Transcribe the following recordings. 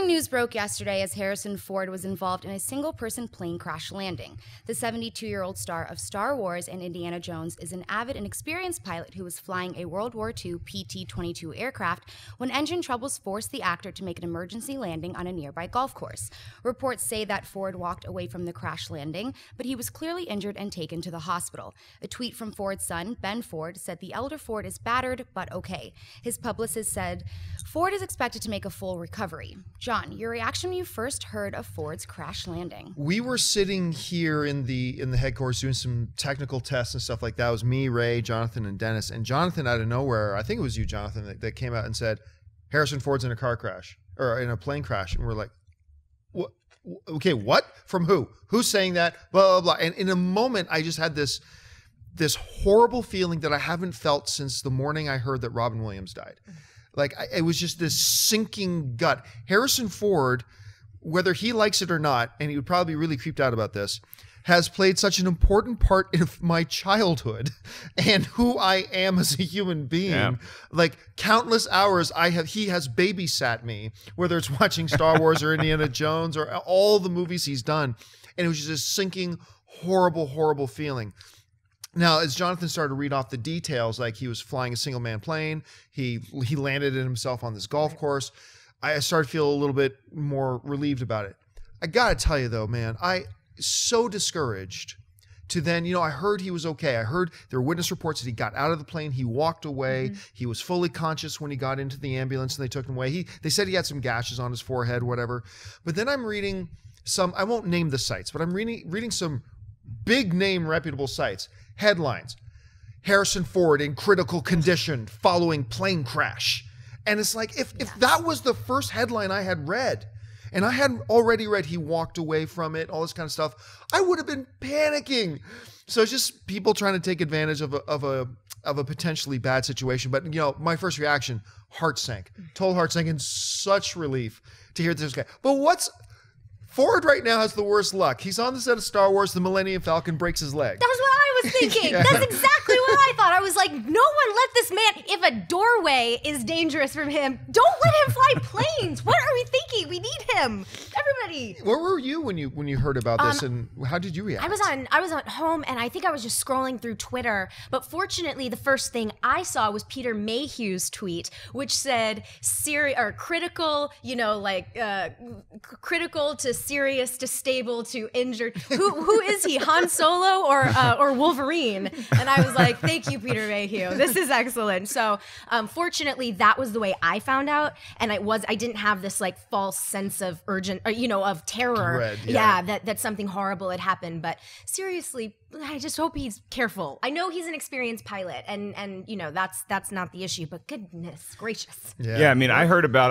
News broke yesterday as Harrison Ford was involved in a single-person plane crash landing. The 72-year-old star of Star Wars and Indiana Jones is an avid and experienced pilot who was flying a World War II PT-22 aircraft when engine troubles forced the actor to make an emergency landing on a nearby golf course. Reports say that Ford walked away from the crash landing, but he was clearly injured and taken to the hospital. A tweet from Ford's son, Ben Ford, said the elder Ford is battered but okay. His publicist said, Ford is expected to make a full recovery. John, your reaction when you first heard of Ford's crash landing? We were sitting here in the headquarters doing some technical tests and stuff like that. It was me, Ray, Jonathan, and Dennis. And Jonathan, out of nowhere, I think it was you, Jonathan, that came out and said, Harrison Ford's in a car crash, or in a plane crash. And we're like, what? Okay, what? From who? Who's saying that? Blah, blah, blah. And in a moment, I just had this horrible feeling that I haven't felt since the morning I heard that Robin Williams died. Like, it was just this sinking gut. Harrison Ford, whether he likes it or not, and he would probably be really creeped out about this, has played such an important part in my childhood and who I am as a human being. Yeah. Like, countless hours he has babysat me, whether it's watching Star Wars or Indiana Jones or all the movies he's done. And it was just this sinking, horrible, horrible feeling. Now, as Jonathan started to read off the details, like he was flying a single-man plane, he landed it himself on this golf course, I started to feel a little bit more relieved about it. I got to tell you, though, man, so discouraged to then, I heard he was okay. I heard there were witness reports that he got out of the plane, he walked away, he was fully conscious when he got into the ambulance and they took him away. They said he had some gashes on his forehead, whatever. But then I'm reading I won't name the sites, but I'm reading some big-name reputable sites. Headlines, Harrison Ford in critical condition following plane crash. And it's like, if that was the first headline I had read, and I hadn't already read he walked away from it, all this kind of stuff, I would have been panicking. So it's just people trying to take advantage of a potentially bad situation. But, my first reaction, heart sank. Total heart sank, and such relief to hear this guy. But Ford right now has the worst luck. He's on the set of Star Wars, the Millennium Falcon breaks his leg. That was what I was thinking. Yeah. That's exactly what I thought. I was like, no one let this man, if a doorway is dangerous from him, don't let him fly planes. What are we thinking? We need him. Everybody. Where were you when you heard about this, and how did you react? I was at home, and I think I was just scrolling through Twitter, but fortunately the first thing I saw was Peter Mayhew's tweet, which said critical, critical to serious to stable to injured. Who is he? Han Solo or Wolverine? And I was like, thank you, Peter Mayhew. This is excellent. So fortunately, that was the way I found out, and I didn't have this like false sense of urgent, of terror. Dread, yeah, that something horrible had happened. But seriously, I just hope he's careful. I know he's an experienced pilot, and that's not the issue. But goodness gracious. Yeah, I mean, I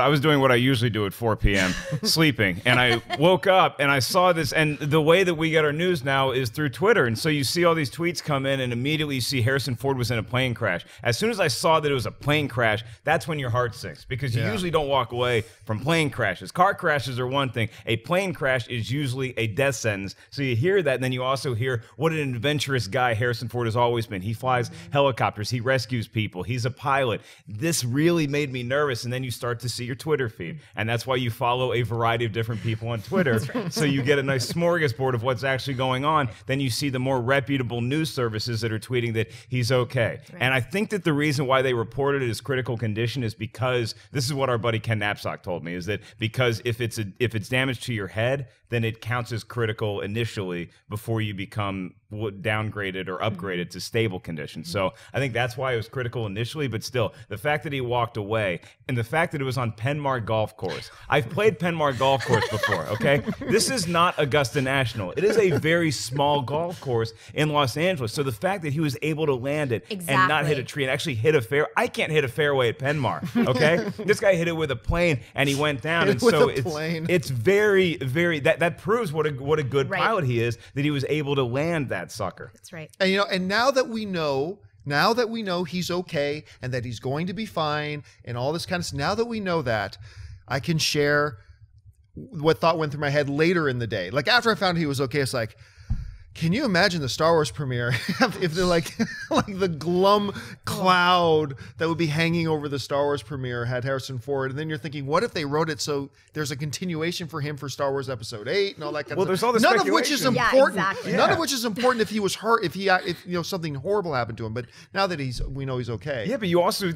was doing what I usually do at 4 p.m. sleeping, and I woke up and I saw this. And the way that we get our news now is through Twitter, and so you see all these tweets come in, and immediately you see Harrison Ford was in a plane crash. As soon as I saw that it was a plane crash, that's when your heart sinks, because you usually don't walk away from plane crashes. Car crashes are one thing. A plane crash is usually a death sentence. So you hear that, and then you also hear what an adventurous guy Harrison Ford has always been. He flies helicopters. He rescues people. He's a pilot. This really made me nervous. And then you start to see your Twitter feed. And that's why you follow a variety of different people on Twitter. Right. So you get a nice smorgasbord of what's actually going on. Then you see the more reputable news services that are tweeting that he's okay. Right. And I think that the reason why they reported it as critical condition is because this is what our buddy Ken Knapsack told me, is that because if it's damage to your head, then it counts as critical initially before you become downgraded or upgraded to stable condition. So I think that's why it was critical initially, but still, the fact that he walked away and the fact that it was on Penmar Golf Course. I've played Penmar Golf Course before, okay? This is not Augusta National. It is a very small golf course in Los Angeles. So the fact that he was able to land it and not hit a tree and actually hit a fairway. I can't hit a fairway at Penmar, okay? This guy hit it with a plane and he went down. And so it's very, very, that proves what a good pilot he is, that he was able to land that sucker. That's right. And and now that we know he's okay and that he's going to be fine and all this kind of stuff, now that we know that, I can share what thought went through my head later in the day. Like after I found he was okay, it's like, Can you imagine the Star Wars premiere if they're like the glum cloud that would be hanging over the Star Wars premiere had Harrison Ford, and then you're thinking, what if they wrote it so there's a continuation for him for Star Wars Episode 8 and all that kind of stuff. There's all this None of which is speculation. important. Yeah, exactly. None of which is important if he was hurt, if something horrible happened to him. But now that we know he's okay. Yeah, but you also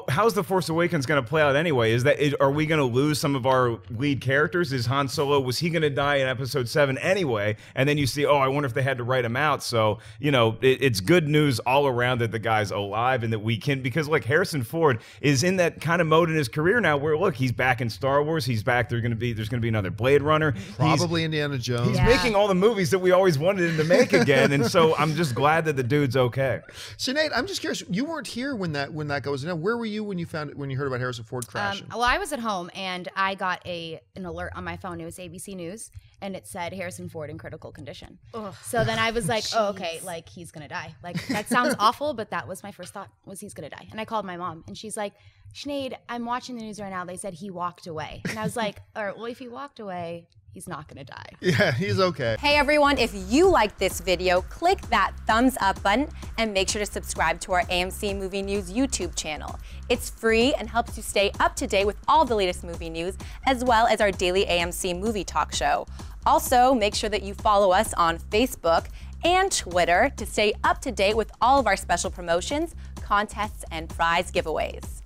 how's the Force Awakens going to play out anyway? Are we going to lose some of our lead characters? Is Han Solo, was he going to die in Episode 7 anyway? And then you see, I wonder if they had to write him out. So it's good news all around that the guy's alive and that we can, because Harrison Ford is in that kind of mode in his career now where he's back in Star Wars, he's back. There's going to be another Blade Runner, probably Indiana Jones. He's making all the movies that we always wanted him to make again, and so I'm just glad that the dude's okay. Sinead, I'm just curious. You weren't here when that goes. Now, where were you when you heard about Harrison Ford crashing? Well, I was at home and I got an alert on my phone. It was ABC News, and it said Harrison Ford in critical condition. Ugh. So then I was like, oh, okay, he's gonna die. That sounds awful, but that was my first thought, was he's gonna die. And I called my mom, and she's like, Sinead, I'm watching the news right now. They said he walked away. And I was like, all right, well, if he walked away, he's not gonna die. Yeah, he's okay. Hey everyone, if you liked this video, click that thumbs up button and make sure to subscribe to our AMC Movie News YouTube channel. It's free and helps you stay up to date with all the latest movie news, as well as our daily AMC movie talk show. Also, make sure that you follow us on Facebook and Twitter to stay up to date with all of our special promotions, contests, and prize giveaways.